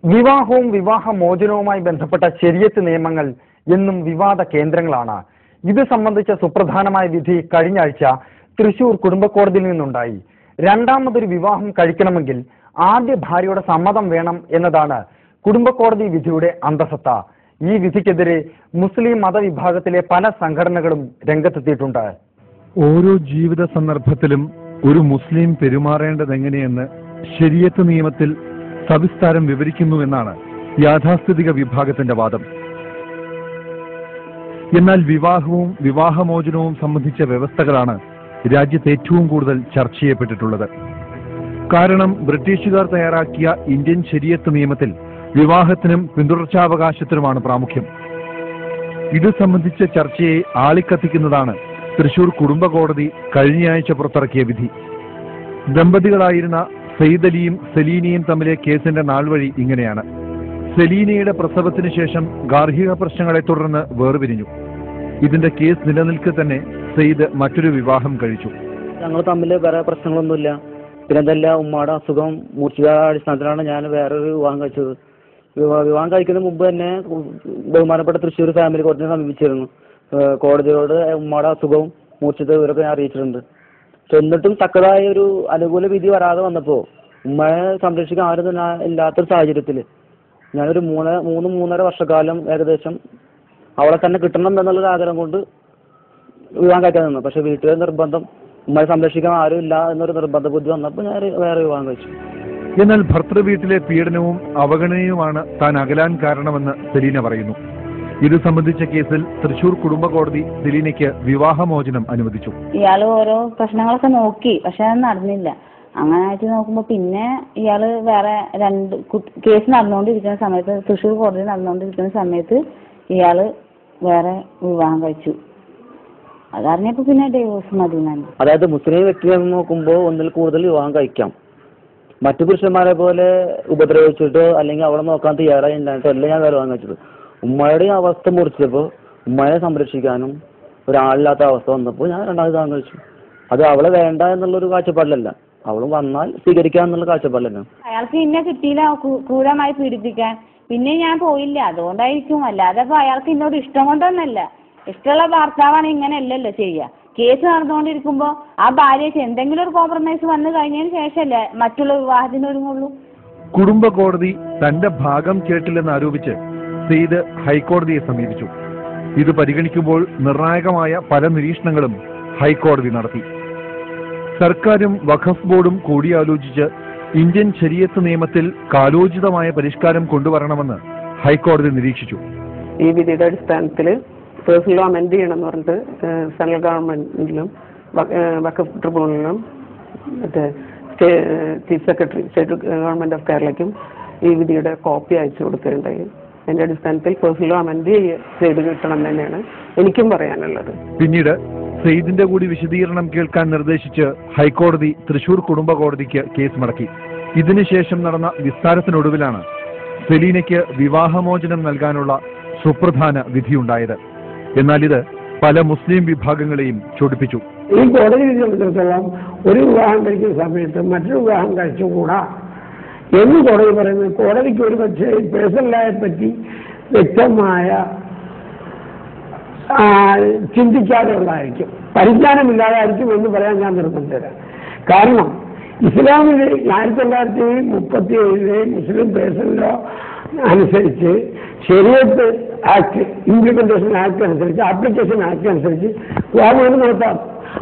വിവാഹവും വിവാഹമോചനവുമായി ബന്ധപ്പെട്ട ശരീഅത്ത് നിയമങ്ങൾ എന്നും വിവാദ കേന്ദ്രങ്ങളാണ്. ഇത് സംബന്ധിച്ച സുപ്രധാനമായ വിധി കഴിഞ്ഞ ആഴ്ച തൃശൂർ കുടുംബക്കോടതിയിൽ നിന്നുണ്ടായി. രണ്ടാമതൊരു വിവാഹം കഴിക്കണമെങ്കിൽ ആദ്യ ഭാര്യയുടെ സമ്മതം വേണം എന്നതാണ് കുടുംബക്കോടതി വിധിയുടെ അന്തസത്ത. ഈ വിധിക്കെതിരെ മുസ്ലിം മതവിഭാഗത്തിലെ പല സംഘടനകളും രംഗത്തെത്തിയിട്ടുണ്ട്. ഓരോ ജീവിത സന്ദർഭത്തിലും ഒരു മുസ്ലിം പെരുമാറേണ്ടതെങ്ങനെയെന്ന് ശരീഅത്ത് നിയമത്തിൽ സവിസ്താരം വിവരിക്കുന്നുവെന്നാണ് യാഥാസ്ഥിതിക വിഭാഗത്തിന്റെ വാദം. എന്നാൽ വിവാഹവും വിവാഹമോചനവും സംബന്ധിച്ച വ്യവസ്ഥകളാണ് രാജ്യത്ത് ഏറ്റവും കൂടുതൽ ചർച്ച ചെയ്യപ്പെട്ടിട്ടുള്ളത്. കാരണം ബ്രിട്ടീഷുകാർ തയ്യാറാക്കിയ ഇന്ത്യൻ ശരീഅത്ത് നിയമത്തിൽ വിവാഹത്തിനും പിന്തുടർച്ചാവകാശത്തിനുമാണ് പ്രാമുഖ്യം. ഇത് സംബന്ധിച്ച ചർച്ചയെ ആളിക്കത്തിക്കുന്നതാണ് തൃശൂർ കുടുംബക്കോടതി കഴിഞ്ഞയാഴ്ച പുറത്തിറക്കിയ വിധി. ദമ്പതികളായിരുന്ന സയ്യിദ് അലിയും സലീനയും തമ്മിലെ കേസിന്റെ നാൾവഴി ഇങ്ങനെയാണ്. സലീനയുടെ പ്രസവത്തിന് ശേഷം ഗാർഹിക പ്രശ്നങ്ങളെ തുടർന്ന് വേർപിരിഞ്ഞു. ഇതിന്റെ കേസ് നിലനിൽക്കെ തന്നെ സയ്യിദ് മറ്റൊരു വിവാഹം കഴിച്ചു. ഞങ്ങൾ തമ്മിൽ വേറെ പ്രശ്നങ്ങളൊന്നുമില്ല. പിന്നെ എന്തല്ല ഉമ്മയുടെ അസുഖം മൂർച്ഛിത അടിസ്ഥാനത്തിലാണ് ഞാൻ വേറൊരു വിവാഹം കഴിച്ചത്. വിവാഹം കഴിക്കുന്നതിന് മുമ്പ് തന്നെ ബഹുമാനപ്പെട്ട തൃശ്ശൂർ ഫാമിലി കോടതിയെ സമീപിച്ചിരുന്നു. കോടതിയോട് ഉമ്മയുടെ അസുഖവും മൂർച്ഛിത വിവരമൊക്കെ ഞാൻ അറിയിച്ചിട്ടുണ്ട്. പക്ഷെ എന്നിട്ടും തക്കതായ ഒരു അനുകൂല വിധി വരാതെ വന്നപ്പോൾ ഉമ്മയെ സംരക്ഷിക്കാൻ ആരും തന്നെ ഇല്ലാത്തൊരു സാഹചര്യത്തിൽ ഞാനൊരു മൂന്നര വർഷക്കാലം ഏകദേശം അവളെ തന്നെ കിട്ടണം എന്നുള്ളൊരു ആഗ്രഹം കൊണ്ട് വിവാഹം കഴിക്കാൻ നിന്നു. പക്ഷെ വീട്ടിലെ നിർബന്ധം, ഉമ്മയെ സംരക്ഷിക്കാൻ ആരും ഇല്ല എന്നൊരു നിർബന്ധ ബുദ്ധി വന്നപ്പോൾ ഞാൻ വേറെ വിവാഹം കഴിച്ചു. എന്നാൽ ഭർത്തൃ വീട്ടിലെ പീഡനവും അവഗണനയുമാണ് താൻ അകലാൻ കാരണമെന്ന് സെലീന പറയുന്നു. ഇത് സംബന്ധിച്ച കേസിൽ തൃശൂർ കുടുംബക്കോടതി സെലീനയ്ക്ക് വിവാഹമോചനം അനുവദിച്ചു. ഇയാള് ഓരോ പ്രശ്നങ്ങളൊക്കെ നോക്കി, പക്ഷെ അത് നടന്നില്ല. അങ്ങനെ ആയിട്ട് നോക്കുമ്പോ പിന്നെ ഇയാള് വേറെ കേസ് നടന്നുകൊണ്ടിരിക്കുന്ന സമയത്ത്, തൃശൂർ കോടതി നടന്നുകൊണ്ടിരിക്കുന്ന സമയത്ത് ഇയാള് വേറെ വിവാഹം കഴിച്ചു. അതറിഞ്ഞപ്പോ പിന്നെ ഡിവോഴ്സ് മതി. അതായത് മുസ്ലിം വ്യക്തിയെ നോക്കുമ്പോൾ ഒന്നിൽ കൂടുതൽ വിവാഹം കഴിക്കാം. മറ്റു പുരുഷന്മാരെ പോലെ ഉപദ്രവിച്ചിട്ടോ അല്ലെങ്കിൽ അവളെ നോക്കാൻ തയ്യാറായി ഉണ്ടായിട്ടോ ഞാൻ വേറെ വിവാഹം കഴിച്ചത്. ഉമ്മയുടെ അവസ്ഥ മുറിച്ചപ്പോൾ ഉമ്മയെ സംരക്ഷിക്കാനും ഒരാളില്ലാത്ത അവസ്ഥ വന്നപ്പോൾ ഞാൻ രണ്ടാമത് വിവാഹം കഴിച്ചു. അത് അവളെ വേണ്ട എന്നുള്ളൊരു കാഴ്ചപ്പാടിലല്ല, അവളും വന്നാൽ സ്വീകരിക്കാന്നുള്ള കാഴ്ചപ്പാടിലല്ല. അയാൾക്ക് ഇന്നെ കിട്ടിയില്ല ക്രൂരമായി പീഡിപ്പിക്കാൻ, പിന്നെ ഞാൻ പോയില്ല, അതുകൊണ്ടായിരിക്കും. അല്ലാതെ അപ്പൊ അയാൾക്ക് എന്നോട് ഇഷ്ടം കൊണ്ടൊന്നല്ല. ഇഷ്ടമുള്ള ഭർത്താവാണ് ഇങ്ങനെ അല്ലല്ലോ ചെയ്യുക. കേസ് നടന്നുകൊണ്ടിരിക്കുമ്പോ ആ ഭാര്യയ്ക്ക് എന്തെങ്കിലും ഒരു കോംപ്രമൈസ് വന്നു കഴിഞ്ഞതിന് ശേഷമല്ലേ മറ്റുള്ള വിവാഹത്തിന് ഒരുങ്ങുള്ളൂ. കുടുംബക്കോടതി തന്റെ ഭാഗം കേട്ടില്ലെന്ന് ആരോപിച്ച് സെയ്ദ് ഹൈക്കോടതിയെ സമീപിച്ചു. ഇത് പരിഗണിക്കുമ്പോൾ നിർണായകമായ പല നിരീക്ഷണങ്ങളും ഹൈക്കോടതി നടത്തി. സർക്കാരും വഖഫ് ബോർഡും കൂടിയാലോചിച്ച് ഇന്ത്യൻ ശരീഅത്ത് നിയമത്തിൽ കാലോചിതമായ പരിഷ്കാരം കൊണ്ടുവരണമെന്ന് ഹൈക്കോടതി നിരീക്ഷിച്ചു. ഈ വിധിയുടെ അടിസ്ഥാനത്തിൽ പേഴ്സണൽ ലോ അമെൻഡ് ചെയ്യണമെന്ന് പറഞ്ഞിട്ട് സെൻട്രൽ ഗവൺമെന്റിലും വഖഫ് ട്രിബ്യൂണലിലും മറ്റേ chief secretary state government of കേരളയ്ക്കും ഈ വിധിയുടെ കോപ്പി അയച്ചു കൊടുക്കുകയുണ്ടായി. അതിന്റെ അടിസ്ഥാനത്തിൽ പേഴ്സണൽ ലോ അമെൻഡ് ചെയ്ത് കിട്ടണം തന്നെയാണ് എനിക്കും പറയാനുള്ളത്. പിന്നീട് സെയ്ദിന്റെ കൂടി വിശദീകരണം കേൾക്കാൻ നിർദ്ദേശിച്ച് ഹൈക്കോടതി തൃശൂർ കുടുംബക്കോടതിക്ക് കേസ് മടക്കി. ഇതിനുശേഷം നടന്ന വിസ്താരത്തിനൊടുവിലാണ് സെലീനയ്ക്ക് വിവാഹമോചനം നൽകാനുള്ള സുപ്രധാന വിധിയുണ്ടായത്. എന്നാൽ ഇത് പല മുസ്ലിം വിഭാഗങ്ങളെയും ചൊടിപ്പിച്ചു. ഈ കോടതി വിധി സംബന്ധിച്ചിടത്തോളം ഒരു വിവാഹം കഴിക്കുന്ന സമയത്ത് മറ്റൊരു വിവാഹം കഴിച്ചുകൂടാ എന്ന് കോടതി പറയുന്നത് കോടതിക്ക് ഒരു പക്ഷേ പേഴ്സണൽ ലോയെ പറ്റി വ്യക്തമായ ചിന്തിക്കാതെയുള്ളതായിരിക്കും, പരിജ്ഞാനമില്ലാതായിരിക്കും എന്ന് പറയാൻ ഞാൻ നിർബന്ധിതരാണ്. കാരണം ഇസ്ലാമിൽ 1937 മുസ്ലിം പേഴ്സണൽ ലോ അനുസരിച്ച് ശരീഅത്ത് ആക്ട്, ഇംപ്ലിമെന്റേഷൻ ആക്ട് അനുസരിച്ച്, ആപ്ലിക്കേഷൻ ആക്ട് അനുസരിച്ച് വിവാഹം നടത്താം.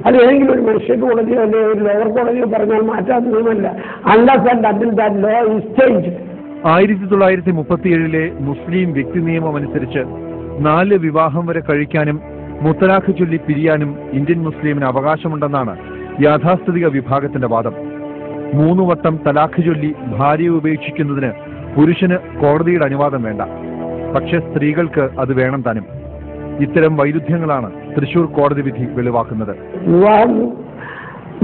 അത് ഏതെങ്കിലും ഒരു മനുഷ്യ കോടതിയോ അല്ലെങ്കിൽ ഒരു ലോവർ കോടതിയോ പറഞ്ഞാൽ മാറ്റാവുന്നതുമല്ല. Unless and until that law is changed. 1937 മുസ്ലിം വ്യക്തി നിയമം അനുസരിച്ച് 4 വിവാഹം വരെ കഴിക്കാനും മുത്തലാഖ് ചൊല്ലി പിരിയാനും ഇന്ത്യൻ മുസ്ലിമിന് അവകാശമുണ്ടെന്നാണ് യാഥാസ്ഥിതിക വിഭാഗത്തിന്റെ വാദം. 3 വട്ടം തലാഖ് ചൊല്ലി ഭാര്യയെ ഉപേക്ഷിക്കുന്നതിന് പുരുഷന് കോടതിയുടെ അനുവാദം വേണ്ട. പക്ഷെ സ്ത്രീകൾക്ക് അത് വേണം താനും. ഇത്തരം വൈരുദ്ധ്യങ്ങളാണ് തൃശൂർ കോടതി വിധി വെളിവാക്കുന്നത്. വിവാഹം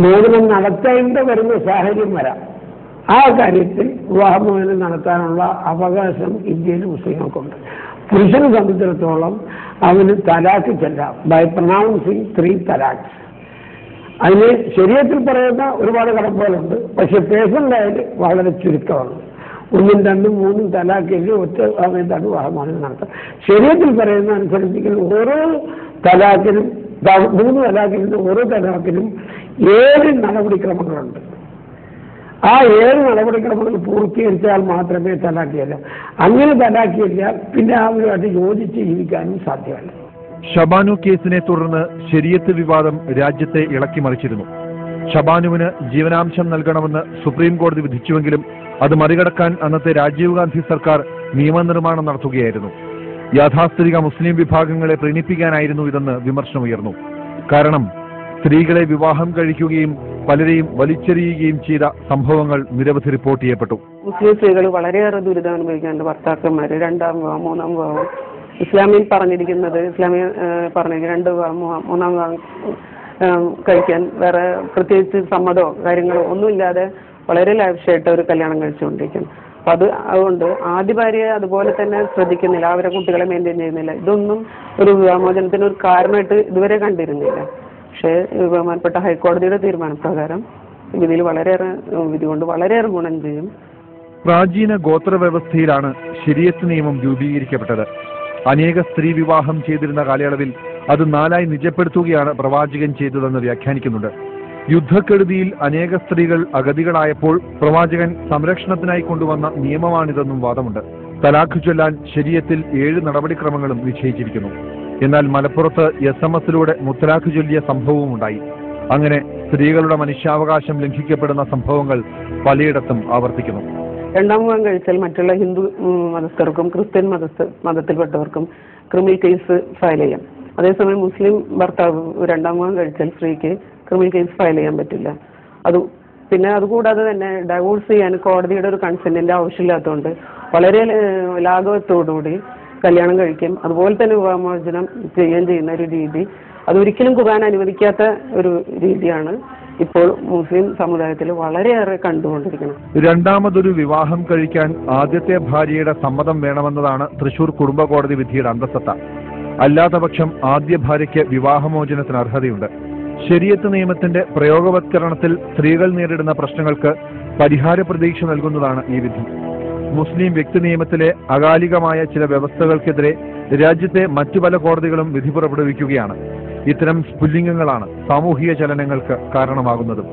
മോചനം നടത്തേണ്ടി വരുന്ന സാഹചര്യം വരാം. ആ കാര്യത്തിൽ വിവാഹമോചനം നടത്താനുള്ള അവകാശം ഇന്ത്യയിൽ മുസ്ലിങ്ങൾക്കുണ്ട്. പുരുഷനെ സംബന്ധിച്ചിടത്തോളം അവന് തലാഖ് ചെല്ലാം ബൈ പ്രൊനൗൺസിങ് 3 തലാഖ്. അതിന് ശരീരത്തിൽ പറയുന്ന ഒരുപാട് കടപ്പുകളുണ്ട്, പക്ഷെ പേഴ്സണലായിട്ട് വളരെ ചുരുക്കമാണ്. 1, 2, 3 തലാഖിൽ ഒറ്റ സമയത്താണ് വിവാഹമോചനം നടത്തുക. ശരീരത്തിൽ പറയുന്ന അനുസരിച്ച് ഓരോ തലാഖിനും 3 തലാഖിലും ഓരോ തലാഖിലും 7 നടപടിക്രമങ്ങളുണ്ട്. ആ 7 നടപടിക്രമങ്ങൾ പൂർത്തീകരിച്ചാൽ മാത്രമേ തലാഖിയല്ല. അങ്ങനെ തലാഖിയില്ല പിന്നെ അവരുമായിട്ട് യോജിച്ച് ജീവിക്കാനും സാധ്യമല്ല. ഷബാനു കേസിനെ തുടർന്ന് ശരീഅത്ത് വിവാദം രാജ്യത്തെ ഇളക്കിമറിച്ചിരുന്നു. ഷബാനുവിന് ജീവനാംശം നൽകണമെന്ന് സുപ്രീം കോടതി വിധിച്ചുവെങ്കിലും അത് മറികടക്കാൻ അന്നത്തെ രാജീവ് ഗാന്ധി സർക്കാർ നിയമനിർമ്മാണം നടത്തുകയായിരുന്നു. യാഥാസ്ഥിതിക മുസ്ലിം വിഭാഗങ്ങളെ പ്രീണിപ്പിക്കാനായിരുന്നു ഇതെന്ന് വിമർശനമുയർന്നു. കാരണം സ്ത്രീകളെ വിവാഹം കഴിക്കുകയും പലരെയും വലിച്ചെറിയുകയും ചെയ്ത സംഭവങ്ങൾ നിരവധി റിപ്പോർട്ട് ചെയ്യപ്പെട്ടു. മുസ്ലിം സ്ത്രീകൾ വളരെയേറെ ദുരിതം അനുഭവിക്കാറുണ്ട്. ഭർത്താക്കന്മാർ 2ാം വിവാഹം 3ാം വിവാഹം ഇസ്ലാമിൽ പറഞ്ഞിരിക്കുന്നത്, ഇസ്ലാമിൽ പറഞ്ഞിരിക്കുന്നത് 2 വിവാഹം 3ാം വിവാഹം കഴിക്കാൻ വേറെ പ്രത്യേകിച്ച് സമ്മതമോ കാര്യങ്ങളോ ഒന്നുമില്ലാതെ വളരെ ലാവിഷായിട്ട് ഒരു കല്യാണം കഴിച്ചുകൊണ്ടിരിക്കുന്നു. അപ്പം അതുകൊണ്ട് ആദ്യ ഭാര്യയെ അതുപോലെ തന്നെ ശ്രദ്ധിക്കുന്നില്ല, അവരെ കുട്ടികളെ മെയിൻറ്റെയിൻ ചെയ്യുന്നില്ല. ഇതൊന്നും ഒരു വിവാഹമോചനത്തിന് ഒരു കാരണമായിട്ട് ഇതുവരെ കണ്ടിരുന്നില്ല. പക്ഷേ ബഹുമാനപ്പെട്ട ഹൈക്കോടതിയുടെ തീരുമാനപ്രകാരം വിധിയിൽ വിധി കൊണ്ട് വളരെയേറെ ഗുണം ചെയ്യും. പ്രാചീന ഗോത്ര വ്യവസ്ഥയിലാണ് ശരീഅത്ത് നിയമം രൂപീകരിക്കപ്പെട്ടത്. അനേക സ്ത്രീ വിവാഹം ചെയ്തിരുന്ന കാലയളവിൽ അത് 4ആയി നിജപ്പെടുത്തുകയാണ് പ്രവാചകൻ ചെയ്തതെന്ന് വ്യാഖ്യാനിക്കുന്നുണ്ട്. യുദ്ധക്കെടുതിയിൽ അനേക സ്ത്രീകൾ അഗതികളായപ്പോൾ പ്രവാചകൻ സംരക്ഷണത്തിനായി കൊണ്ടുവന്ന നിയമമാണിതെന്നും വാദമുണ്ട്. തലാഖ് ചൊല്ലാൻ ശരീഅത്തിൽ 7 നടപടിക്രമങ്ങളും നിശ്ചയിച്ചിരിക്കുന്നു. എന്നാൽ മലപ്പുറത്ത് SMS-ലൂടെ മുത്തലാഖ് ചൊല്ലിയ സംഭവവും ഉണ്ടായി. അങ്ങനെ സ്ത്രീകളുടെ മനുഷ്യാവകാശം ലംഘിക്കപ്പെടുന്ന സംഭവങ്ങൾ പലയിടത്തും ആവർത്തിക്കുന്നു. 2ാം വിവാഹം കഴിച്ചാൽ മറ്റുള്ള ഹിന്ദു മതസ്ഥർക്കും ക്രിസ്ത്യൻ മതത്തിൽപ്പെട്ടവർക്കും ക്രിമിനൽ കേസ് ഫയൽ ചെയ്യാം. അതേസമയം മുസ്ലിം ഭർത്താവ് 2ാം വിവാഹം കഴിച്ചാൽ സ്ത്രീക്ക് ക്രിമിനൽ കേസ് ഫയൽ ചെയ്യാൻ പറ്റില്ല. അതുകൂടാതെ തന്നെ ഡൈവോഴ്സ് ചെയ്യാൻ കോടതിയുടെ ഒരു കൺസെന്റിന്റെ ആവശ്യമില്ലാത്തതുകൊണ്ട് വളരെ ലാഘവത്തോടുകൂടി കല്യാണം കഴിക്കും. അതുപോലെ തന്നെ വിവാഹമോചനം ചെയ്യുന്ന ഒരു രീതി അതൊരിക്കലും ഖുർആൻ അനുവദിക്കാത്ത ഒരു രീതിയാണ് ഇപ്പോൾ മുസ്ലിം സമുദായത്തിൽ വളരെയേറെ കണ്ടുകൊണ്ടിരിക്കുന്നത്. 2ാമതൊരു വിവാഹം കഴിക്കാൻ ആദ്യത്തെ ഭാര്യയുടെ സമ്മതം വേണമെന്നതാണ് തൃശൂർ കുടുംബ കോടതി വിധിയുടെ അന്തസത്ത. അല്ലാത്ത പക്ഷം ആദ്യ ഭാര്യയ്ക്ക് വിവാഹമോചനത്തിന് അർഹതയുണ്ട്. ശരീഅത്ത് നിയമത്തിന്റെ പ്രയോഗവത്കരണത്തിൽ സ്ത്രീകൾ നേരിടുന്ന പ്രശ്നങ്ങൾക്ക് പരിഹാര പ്രതീക്ഷ നൽകുന്നതാണ് ഈ വിധി. മുസ്ലിം വ്യക്തി നിയമത്തിലെ അകാലികമായ ചില വ്യവസ്ഥകൾക്കെതിരെ രാജ്യത്തെ മറ്റു പല കോടതികളും വിധി പുറപ്പെടുവിക്കുകയാണ്. ഇത്തരം സ്ഫുല്ലിംഗങ്ങളാണ് സാമൂഹിക ചലനങ്ങൾക്ക് കാരണമാകുന്നതും.